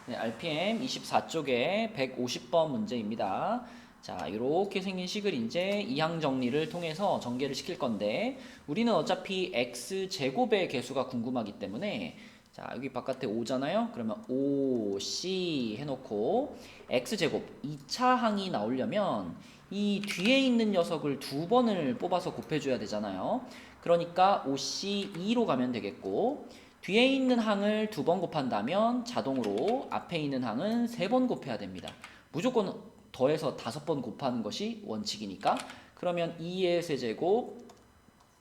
네, RPM 24쪽에 150번 문제입니다. 자, 이렇게 생긴 식을 이제 이항 정리를 통해서 전개를 시킬 건데 우리는 어차피 x제곱의 개수가 궁금하기 때문에 자, 여기 바깥에 5잖아요. 그러면 5c 해놓고 x제곱 2차 항이 나오려면 이 뒤에 있는 녀석을 두 번을 뽑아서 곱해줘야 되잖아요. 그러니까 5c2로 가면 되겠고 뒤에 있는 항을 두 번 곱한다면 자동으로 앞에 있는 항은 세 번 곱해야 됩니다. 무조건 더해서 5번 곱하는 것이 원칙이니까 그러면 2의 세제곱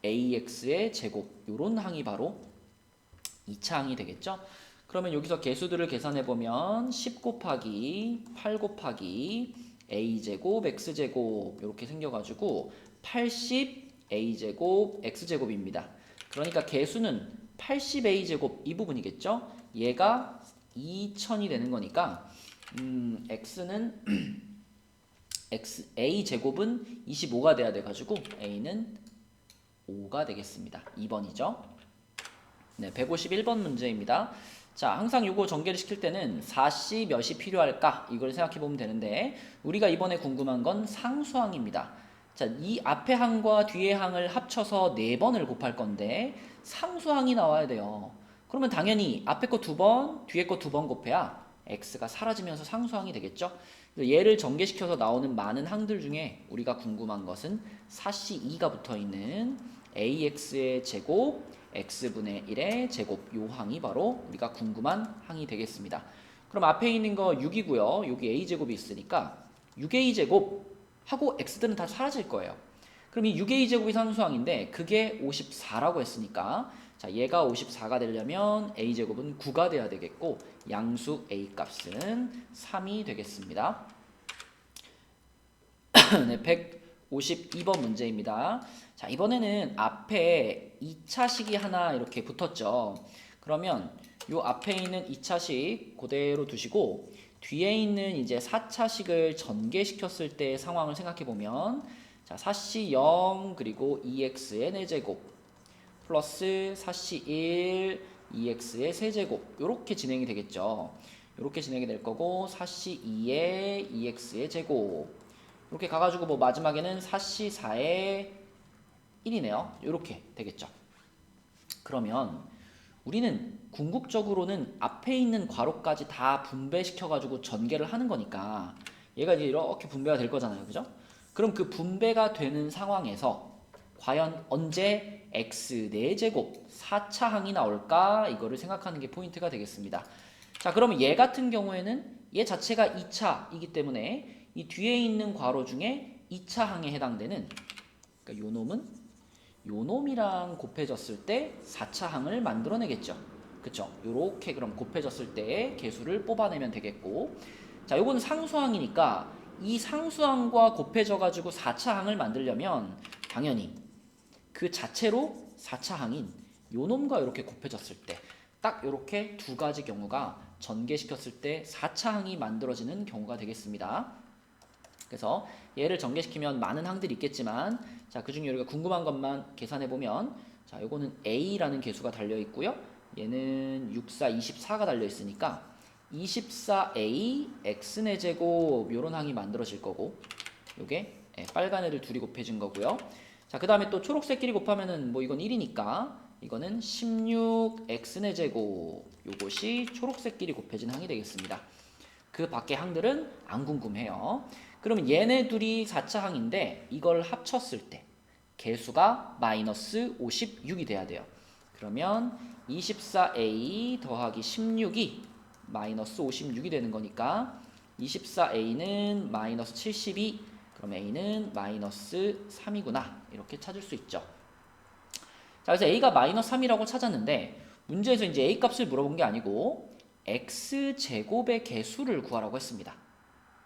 ax의 제곱 요런 항이 바로 2차 항이 되겠죠. 그러면 여기서 개수들을 계산해보면 10 곱하기 8 곱하기 a제곱 x제곱 이렇게 생겨가지고 80 a제곱 x제곱입니다. 그러니까 개수는 80a제곱 이 부분이겠죠. 얘가 2000이 되는 거니까 x는 a제곱은 25가 돼야 돼가지고 a는 5가 되겠습니다. 2번이죠. 네, 151번 문제입니다. 자, 항상 이거 전개를 시킬 때는 4C 몇이 필요할까? 이걸 생각해 보면 되는데 우리가 이번에 궁금한 건 상수항입니다. 자, 이 앞에 항과 뒤에 항을 합쳐서 4번을 곱할 건데 상수항이 나와야 돼요. 그러면 당연히 앞에 거 2번, 뒤에 거 2번 곱해야 x가 사라지면서 상수항이 되겠죠? 얘를 전개시켜서 나오는 많은 항들 중에 우리가 궁금한 것은 4C2가 붙어있는 ax의 제곱 x분의 1의 제곱 요 항이 바로 우리가 궁금한 항이 되겠습니다. 그럼 앞에 있는 거 6이고요. 여기 a제곱이 있으니까 6a제곱 하고 x들은 다 사라질 거예요. 그럼 이 6a제곱이 상수항인데 그게 54라고 했으니까 자, 얘가 54가 되려면 a제곱은 9가 돼야 되겠고 양수 a 값은 3이 되겠습니다. 네, 152번 문제입니다. 자, 이번에는 앞에 2차식이 하나 이렇게 붙었죠. 그러면 요 앞에 있는 2차식 그대로 두시고 뒤에 있는 이제 4차식을 전개시켰을 때 상황을 생각해 보면 자, 4C 0 그리고 2x의 4제곱 플러스 4C 1 2x의 세제곱 이렇게 진행이 되겠죠. 이렇게 진행이 될 거고 4C 2의 2x의 제곱 이렇게 가가지고 뭐 마지막에는 4C 4의 1이네요. 이렇게 되겠죠. 그러면 우리는 궁극적으로는 앞에 있는 괄호까지 다 분배시켜가지고 전개를 하는 거니까 얘가 이제 이렇게 분배가 될 거잖아요. 그죠? 그럼 그 분배가 되는 상황에서 과연 언제 x 4제곱 4차 항이 나올까? 이거를 생각하는 게 포인트가 되겠습니다. 자, 그러면 얘 같은 경우에는 얘 자체가 2차이기 때문에 이 뒤에 있는 괄호 중에 2차 항에 해당되는 그러니까 요 놈이랑 곱해졌을 때 4차 항을 만들어내겠죠. 그쵸? 요렇게 그럼 곱해졌을 때 개수를 뽑아내면 되겠고 자, 요거는 상수항이니까 이 상수항과 곱해져가지고 4차 항을 만들려면 당연히 그 자체로 4차 항인 요 놈과 이렇게 곱해졌을 때 딱 이렇게 두 가지 경우가 전개시켰을 때 4차 항이 만들어지는 경우가 되겠습니다. 그래서 얘를 전개시키면 많은 항들이 있겠지만 자, 그중에 우리가 궁금한 것만 계산해 보면 자, 요거는 a라는 개수가 달려 있고요. 얘는 64, 24가 달려 있으니까 24a x의 제곱 요런 항이 만들어질 거고 요게 빨간 애를 둘이 곱해진 거고요. 자, 그 다음에 또 초록색끼리 곱하면은 뭐 이건 1이니까 이거는 16x의 제곱 요것이 초록색끼리 곱해진 항이 되겠습니다. 그 밖의 항들은 안 궁금해요. 그러면 얘네 둘이 4차 항인데 이걸 합쳤을 때 개수가 마이너스 56이 돼야 돼요. 그러면 24a 더하기 16이 마이너스 56이 되는 거니까 24a는 마이너스 72 그럼 a는 마이너스 3이구나 이렇게 찾을 수 있죠. 자, 그래서 a가 마이너스 3이라고 찾았는데 문제에서 이제 a 값을 물어본 게 아니고 x제곱의 개수를 구하라고 했습니다.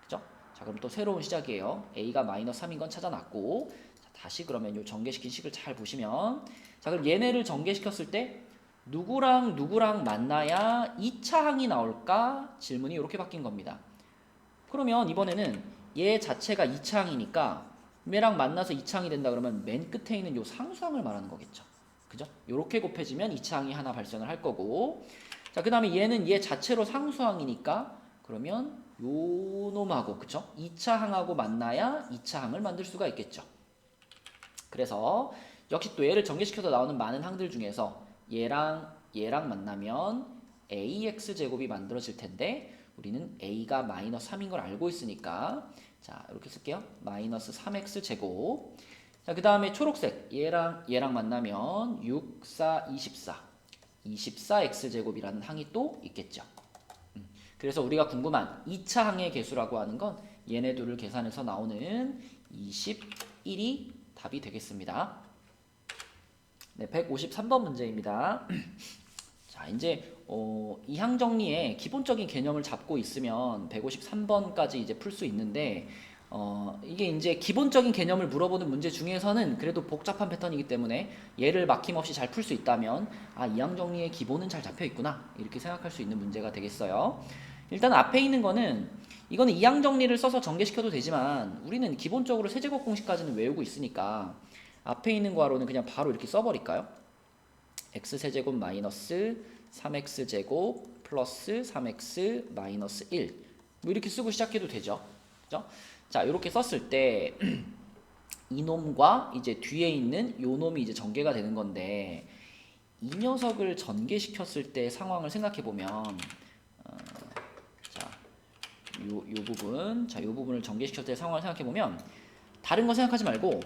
그죠? 자, 그럼 또 새로운 시작이에요. a가 마이너스 3인 건 찾아놨고 자, 다시 그러면 요 전개시킨 식을 잘 보시면 자, 그럼 얘네를 전개시켰을 때 누구랑 누구랑 만나야 2차 항이 나올까? 질문이 이렇게 바뀐 겁니다. 그러면 이번에는 얘 자체가 2차 항이니까 얘랑 만나서 2차 항이 된다 그러면 맨 끝에 있는 요 상수항을 말하는 거겠죠. 그죠? 요렇게 곱해지면 2차 항이 하나 발생을 할 거고 자, 그 다음에 얘는 얘 자체로 상수항이니까 그러면 요 놈하고 그쵸? 2차 항하고 만나야 2차 항을 만들 수가 있겠죠. 그래서 역시 또 얘를 전개시켜서 나오는 많은 항들 중에서 얘랑 만나면 ax 제곱이 만들어질 텐데 우리는 a가 마이너스 3인 걸 알고 있으니까 자 이렇게 쓸게요. 마이너스 3x 제곱. 자, 그 다음에 초록색 얘랑 만나면 6, 4, 24 24x 제곱이라는 항이 또 있겠죠. 그래서 우리가 궁금한 2차 항의 개수라고 하는 건 얘네 둘을 계산해서 나오는 21이 답이 되겠습니다. 네, 153번 문제입니다. 자, 이제 이 항 정리의 기본적인 개념을 잡고 있으면 153번까지 이제 풀 수 있는데 이게 이제 기본적인 개념을 물어보는 문제 중에서는 그래도 복잡한 패턴이기 때문에 얘를 막힘없이 잘 풀 수 있다면 아, 이 항 정리의 기본은 잘 잡혀 있구나 이렇게 생각할 수 있는 문제가 되겠어요. 일단 앞에 있는 거는 이거는 이항 정리를 써서 전개시켜도 되지만 우리는 기본적으로 세제곱 공식까지는 외우고 있으니까 앞에 있는 거로는 그냥 바로 이렇게 써버릴까요? x세제곱 마이너스 3x제곱 플러스 3x 마이너스 1 뭐 이렇게 쓰고 시작해도 되죠. 그죠? 자, 이렇게 썼을 때 이놈과 이제 뒤에 있는 요 놈이 이제 전개가 되는 건데 이 녀석을 전개시켰을 때 상황을 생각해 보면 자, 요 부분, 자, 요 부분을 전개시켰을 때 상황을 생각해 보면 다른 거 생각하지 말고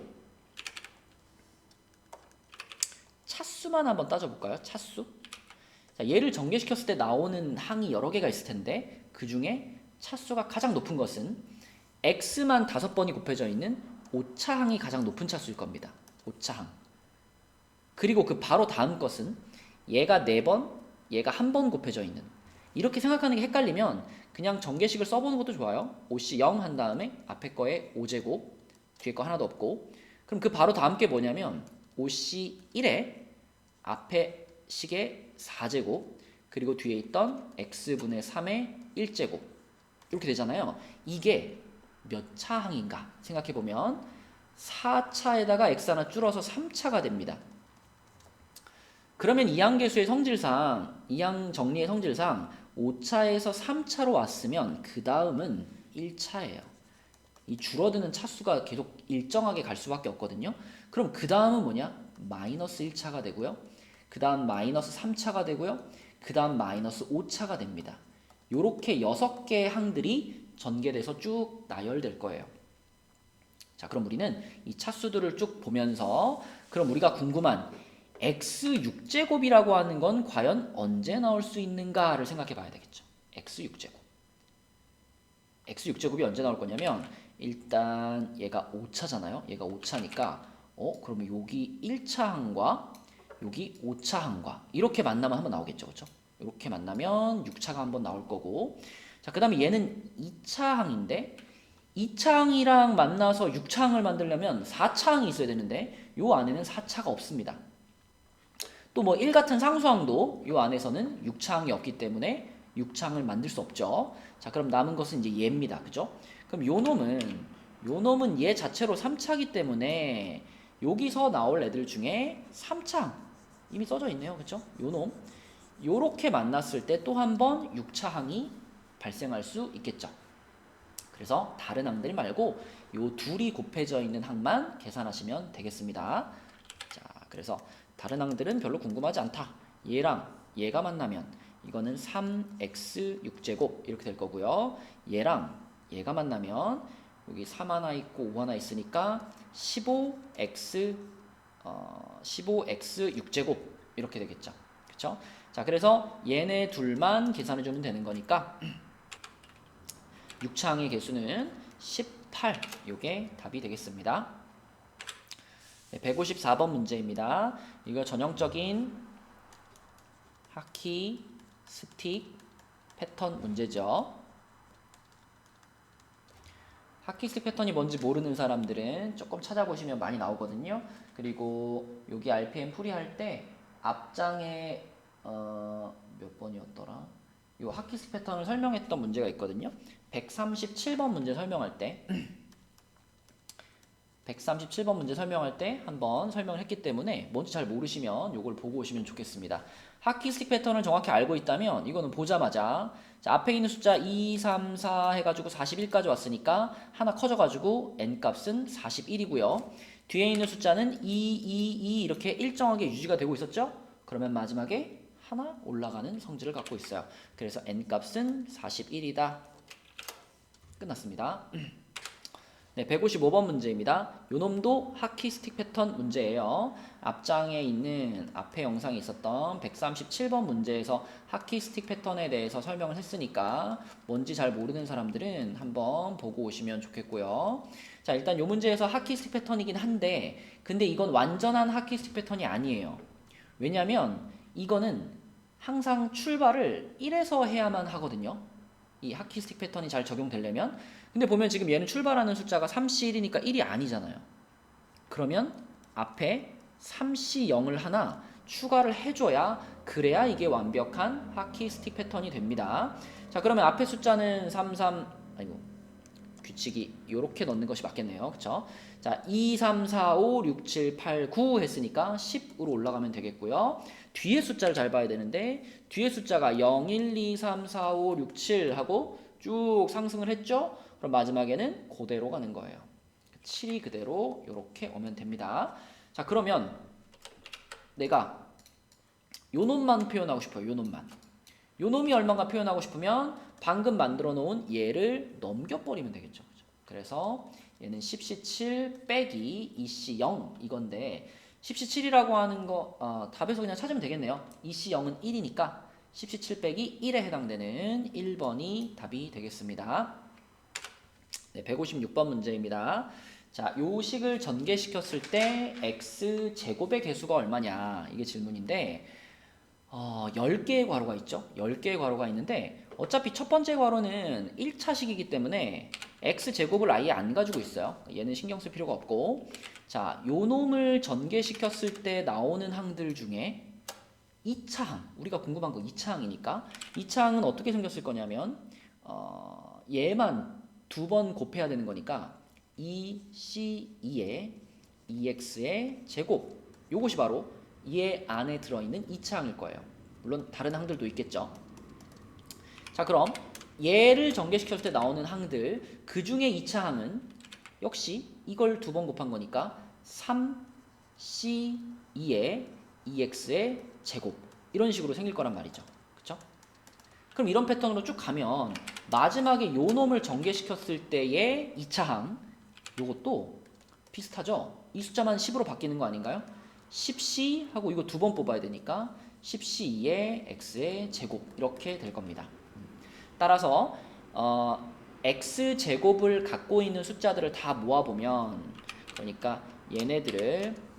차수만 한번 따져볼까요? 차수? 자, 얘를 전개시켰을 때 나오는 항이 여러 개가 있을 텐데 그 중에 차수가 가장 높은 것은 x만 5번이 곱해져 있는 5차 항이 가장 높은 차수일 겁니다. 5차 항. 그리고 그 바로 다음 것은 얘가 4번, 얘가 1번 곱해져 있는. 이렇게 생각하는 게 헷갈리면 그냥 전개식을 써보는 것도 좋아요. 5씨 0 한 다음에 앞에 거에 5제곱, 뒤에 거 하나도 없고. 그럼 그 바로 다음 게 뭐냐면 5씨 1에 앞에 식의 4제곱 그리고 뒤에 있던 x분의 3의 1제곱 이렇게 되잖아요. 이게 몇 차 항인가 생각해보면 4차에다가 x 하나 줄어서 3차가 됩니다. 그러면 이항계수의 성질상, 이항 정리의 성질상 5차에서 3차로 왔으면 그 다음은 1차예요. 이 줄어드는 차수가 계속 일정하게 갈 수밖에 없거든요. 그럼 그 다음은 뭐냐? 마이너스 1차가 되고요. 그 다음 마이너스 3차가 되고요. 그 다음 마이너스 5차가 됩니다. 요렇게 6개의 항들이 전개돼서 쭉 나열될 거예요. 자, 그럼 우리는 이 차수들을 쭉 보면서 그럼 우리가 궁금한 x6제곱이라고 하는 건 과연 언제 나올 수 있는가를 생각해 봐야 되겠죠. x6제곱. x6제곱이 언제 나올 거냐면 일단 얘가 5차잖아요. 얘가 5차니까 그러면 여기 1차 항과 여기 5차 항과 이렇게 만나면 한번 나오겠죠. 그렇죠? 이렇게 만나면 6차가 한번 나올 거고 자, 그 다음에 얘는 2차 항인데 2차 항이랑 만나서 6차 항을 만들려면 4차 항이 있어야 되는데 요 안에는 4차가 없습니다. 또 뭐 1 같은 상수항도 요 안에서는 6차 항이 없기 때문에 6차 항을 만들 수 없죠. 자, 그럼 남은 것은 이제 얘입니다. 그죠? 그럼 요 놈은 얘 자체로 3차기 때문에 여기서 나올 애들 중에 3차 항 이미 써져 있네요. 그죠? 요 놈. 요렇게 만났을 때 또 한 번 6차 항이 발생할 수 있겠죠. 그래서 다른 항들 말고 요 둘이 곱해져 있는 항만 계산하시면 되겠습니다. 자, 그래서 다른 항들은 별로 궁금하지 않다. 얘랑 얘가 만나면 이거는 3x 6제곱 이렇게 될 거고요. 얘랑 얘가 만나면 여기 3 하나 있고 5 하나 있으니까 15x 6제곱 이렇게 되겠죠. 그렇죠? 자, 그래서 얘네 둘만 계산해 주면 되는 거니까 6차항의 개수는 18. 요게 답이 되겠습니다. 네, 154번 문제입니다. 이거 전형적인 하키 스틱 패턴 문제죠. 하키 스틱 패턴이 뭔지 모르는 사람들은 조금 찾아보시면 많이 나오거든요. 그리고 여기 RPM 풀이할 때 앞장에 몇 번이었더라? 요 하키 스틱 패턴을 설명했던 문제가 있거든요. 137번 문제 설명할 때 137번 문제 설명할 때 한번 설명을 했기 때문에 뭔지 잘 모르시면 이걸 보고 오시면 좋겠습니다. 하키 스틱 패턴을 정확히 알고 있다면 이거는 보자마자 자, 앞에 있는 숫자 2, 3, 4 해가지고 41까지 왔으니까 하나 커져가지고 n 값은 41이고요. 뒤에 있는 숫자는 2, 2, 2 이렇게 일정하게 유지가 되고 있었죠? 그러면 마지막에 하나 올라가는 성질을 갖고 있어요. 그래서 n 값은 41이다. 끝났습니다. 네, 155번 문제입니다. 요놈도 하키 스틱 패턴 문제예요. 앞장에 있는 앞에 영상에 있었던 137번 문제에서 하키 스틱 패턴에 대해서 설명을 했으니까 뭔지 잘 모르는 사람들은 한번 보고 오시면 좋겠고요. 자, 일단 요 문제에서 하키 스틱 패턴이긴 한데 근데 이건 완전한 하키 스틱 패턴이 아니에요. 왜냐면 이거는 항상 출발을 1에서 해야만 하거든요. 이 하키 스틱 패턴이 잘 적용되려면. 근데 보면 지금 얘는 출발하는 숫자가 3C1이니까 1이 아니잖아요. 그러면 앞에 3C0을 하나 추가를 해줘야 그래야 이게 완벽한 하키 스틱 패턴이 됩니다. 자, 그러면 앞에 숫자는 33, 규칙이 이렇게 넣는 것이 맞겠네요. 그쵸? 자, 2, 3, 4, 5, 6, 7, 8, 9 했으니까 10으로 올라가면 되겠고요. 뒤에 숫자를 잘 봐야 되는데 뒤에 숫자가 0, 1, 2, 3, 4, 5, 6, 7 하고 쭉 상승을 했죠? 그럼 마지막에는 그대로 가는 거예요. 7이 그대로 이렇게 오면 됩니다. 자, 그러면 내가 요 놈만 표현하고 싶어요. 요 놈만. 요 놈이 얼마가 표현하고 싶으면 방금 만들어 놓은 얘를 넘겨버리면 되겠죠. 그래서 얘는 10C7 빼기 2C0 이건데 10C7이라고 하는 거 답에서 그냥 찾으면 되겠네요. 2C0은 1이니까 10C7 빼기 1에 해당되는 1번이 답이 되겠습니다. 네, 156번 문제입니다. 자, 요 식을 전개시켰을 때 x제곱의 개수가 얼마냐 이게 질문인데 10개의 괄호가 있죠. 10개의 괄호가 있는데 어차피 첫 번째 괄호는 1차식이기 때문에 x제곱을 아예 안 가지고 있어요. 얘는 신경 쓸 필요가 없고 자, 요 놈을 전개시켰을 때 나오는 항들 중에 2차항, 우리가 궁금한 거 2차항이니까 2차항은 어떻게 생겼을 거냐면 얘만 두 번 곱해야 되는 거니까 2C2에 2x의 제곱 요것이 바로 얘 안에 들어있는 2차항일 거예요. 물론 다른 항들도 있겠죠. 자, 그럼 얘를 전개시켰을 때 나오는 항들 그 중에 2차항은 역시 이걸 두 번 곱한 거니까 3C2에 2x의 제곱 이런 식으로 생길 거란 말이죠. 그쵸? 그럼 이런 패턴으로 쭉 가면 마지막에 요 놈을 전개시켰을 때의 2차항 요것도 비슷하죠? 이 숫자만 10으로 바뀌는 거 아닌가요? 10c 하고 이거 두 번 뽑아야 되니까 10c2의 x의 제곱 이렇게 될 겁니다. 따라서 x제곱을 갖고 있는 숫자들을 다 모아보면 그러니까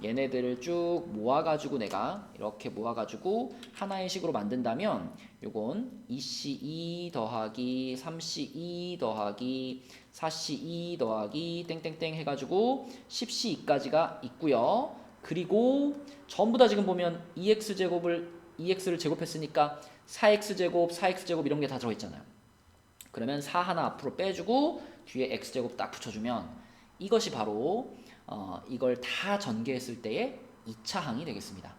얘네들을 쭉 모아가지고 내가 이렇게 모아가지고 하나의 식으로 만든다면 요건 2c2 더하기 3c2 더하기 4c2 더하기 땡땡땡 해가지고 10c2까지가 있고요. 그리고 전부 다 지금 보면 2x를 제곱했으니까 4x제곱, 4x제곱 이런 게 다 들어있잖아요. 그러면 4 하나 앞으로 빼주고 뒤에 x제곱 딱 붙여주면 이것이 바로 이걸 다 전개했을 때의 2차항이 되겠습니다.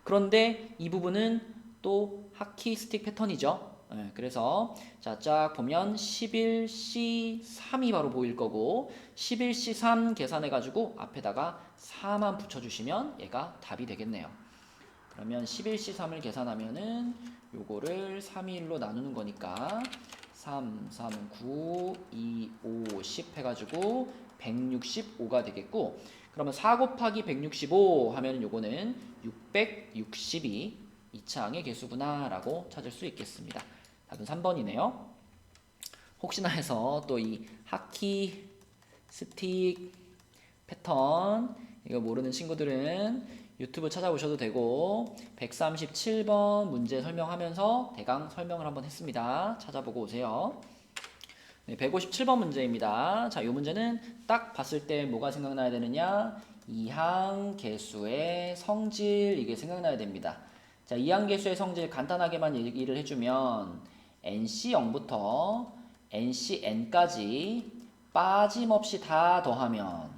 그런데 이 부분은 또 하키 스틱 패턴이죠. 그래서 쫙 보면 11C3이 바로 보일 거고 11C3 계산해가지고 앞에다가 4만 붙여주시면 얘가 답이 되겠네요. 그러면 11C3을 계산하면은 요거를 3이 1로 나누는 거니까 3, 3, 9, 2, 5, 10 해가지고 165가 되겠고 그러면 4 곱하기 165 하면 요거는 660이 2차항의 개수구나 라고 찾을 수 있겠습니다. 답은 3번이네요. 혹시나 해서 또 이 하키 스틱 패턴 이거 모르는 친구들은 유튜브 찾아보셔도 되고 137번 문제 설명하면서 대강 설명을 한번 했습니다. 찾아보고 오세요. 네, 157번 문제입니다. 자, 이 문제는 딱 봤을 때 뭐가 생각나야 되느냐? 이항 개수의 성질 이게 생각나야 됩니다. 자, 이항 개수의 성질 간단하게만 얘기를 해주면 NC0부터 NCN까지 빠짐없이 다 더하면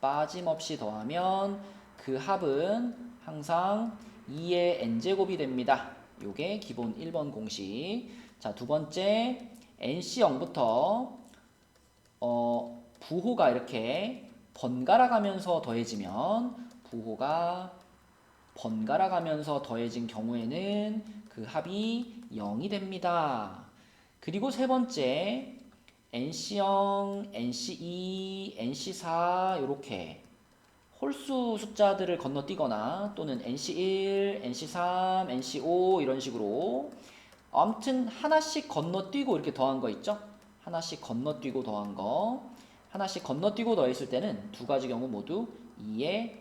빠짐없이 더하면 그 합은 항상 2의 n제곱이 됩니다. 요게 기본 1번 공식. 자, 두 번째 NC0부터 부호가 이렇게 번갈아 가면서 더해지면 부호가 번갈아 가면서 더해진 경우에는 그 합이 0이 됩니다. 그리고 세 번째 NC0, NC2, NC4 이렇게 홀수 숫자들을 건너뛰거나 또는 NC1, NC3, NC5 이런 식으로 아무튼 하나씩 건너뛰고 이렇게 더한 거 있죠? 하나씩 건너뛰고 더한 거. 하나씩 건너뛰고 더했을 때는 두 가지 경우 모두 2의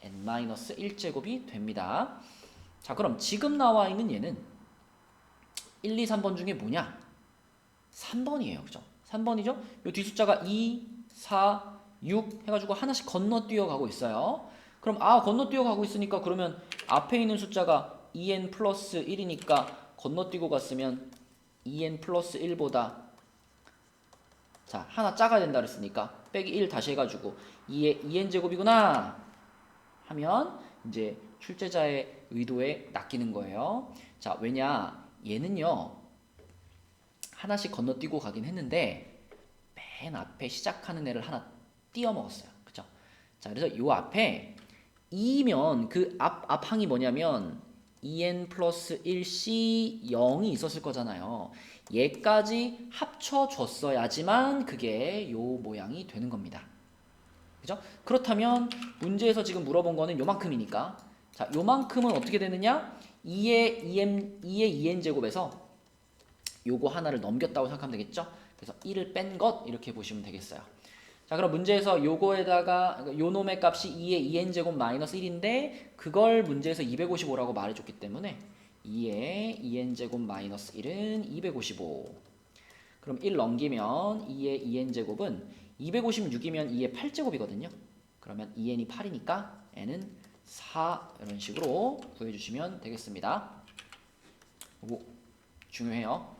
n-1제곱이 됩니다. 자, 그럼 지금 나와 있는 얘는 1, 2, 3번 중에 뭐냐? 3번이에요. 그죠? 3번이죠? 요 뒷숫자가 2, 4, 6 해가지고 하나씩 건너뛰어 가고 있어요. 그럼 건너뛰어 가고 있으니까 그러면 앞에 있는 숫자가 2n 플러스 1이니까 건너뛰고 갔으면 2n 플러스 1보다 자, 하나 작아야 된다 그랬으니까 빼기 1 다시 해가지고 2의 2n 제곱이구나 하면 이제 출제자의 의도에 낚이는 거예요. 자, 왜냐 얘는요 하나씩 건너뛰고 가긴 했는데 맨 앞에 시작하는 애를 하나 띄어 먹었어요. 그죠? 자, 그래서 요 앞에 2면 그 앞항이 뭐냐면 2n 플러스 1c 0이 있었을 거잖아요. 얘까지 합쳐줬어야지만 그게 요 모양이 되는 겁니다. 그죠? 그렇다면 문제에서 지금 물어본 거는 요만큼이니까 자, 요만큼은 어떻게 되느냐? 2의 2n 제곱에서 요거 하나를 넘겼다고 생각하면 되겠죠? 그래서 1을 뺀 것 이렇게 보시면 되겠어요. 자, 그럼 문제에서 요거에다가 요 놈의 값이 2의 2n 제곱 마이너스 1인데 그걸 문제에서 255라고 말해줬기 때문에 2의 2n 제곱 마이너스 1은 255. 그럼 1 넘기면 2의 2n 제곱은 256이면 2의 8제곱이거든요. 그러면 2n이 8이니까 n은 4 이런 식으로 구해주시면 되겠습니다. 이거 중요해요.